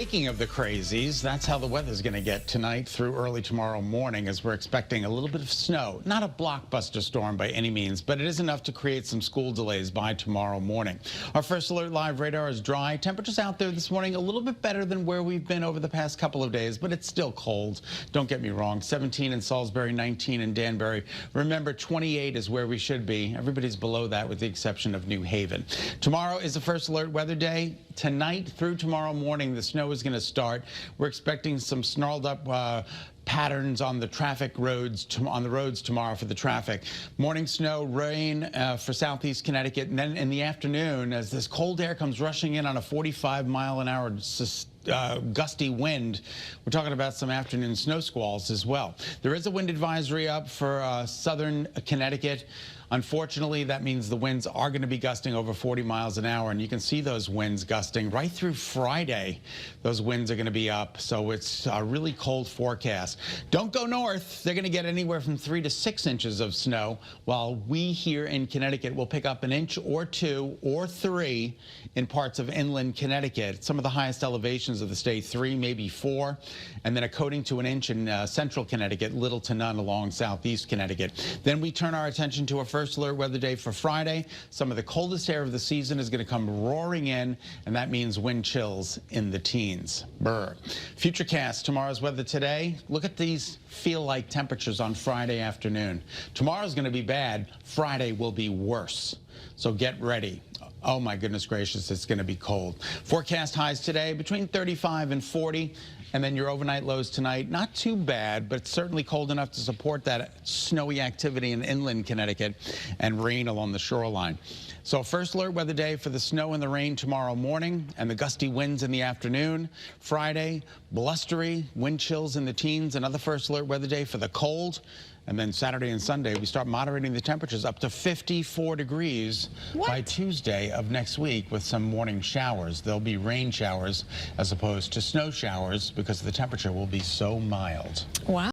Speaking of the crazies, that's how the weather's going to get tonight through early tomorrow morning, as we're expecting a little bit of snow. Not a blockbuster storm by any means, but it is enough to create some school delays by tomorrow morning. Our First Alert Live radar is dry. Temperatures out there this morning a little bit better than where we've been over the past couple of days, but it's still cold. Don't get me wrong. 17 in Salisbury, 19 in Danbury. Remember, 28 is where we should be. Everybody's below that with the exception of New Haven. Tomorrow is the First Alert weather day. Tonight through tomorrow morning, the snow is going to start. We're expecting some snarled up patterns on the roads tomorrow for the traffic. Morning snow, rain for southeast Connecticut, and then in the afternoon, as this cold air comes rushing in on a 45-mile-an-hour gusty wind, we're talking about some afternoon snow squalls as well. There is a wind advisory up for southern Connecticut. Unfortunately, that means the winds are going to be gusting over 40 miles an hour, and you can see those winds gusting right through Friday. Those winds are going to be up, so it's a really cold forecast. Don't go north. They're going to get anywhere from 3 to 6 inches of snow, while we here in Connecticut will pick up an inch or 2 or 3 in parts of inland Connecticut. Some of the highest elevations of the state, 3, maybe 4, and then a coating to an inch in central Connecticut, little to none along southeast Connecticut. Then we turn our attention to our First Alert weather day for Friday. Some of the coldest air of the season is going to come roaring in, and that means wind chills in the teens. Brr. Futurecast, tomorrow's weather today. Look at these feel-like temperatures on Friday afternoon. Tomorrow's going to be bad. Friday will be worse. So get ready. Oh my goodness gracious, it's going to be cold. Forecast highs today between 35 and 40. And then your overnight lows tonight, not too bad, but certainly cold enough to support that snowy activity in inland Connecticut and rain along the shoreline. So First Alert weather day for the snow and the rain tomorrow morning and the gusty winds in the afternoon. Friday, blustery, wind chills in the teens. Another First Alert weather day for the cold. And then Saturday and Sunday, we start moderating the temperatures up to 54 degrees by Tuesday of next week with some morning showers. There'll be rain showers as opposed to snow showers because the temperature will be so mild. Wow.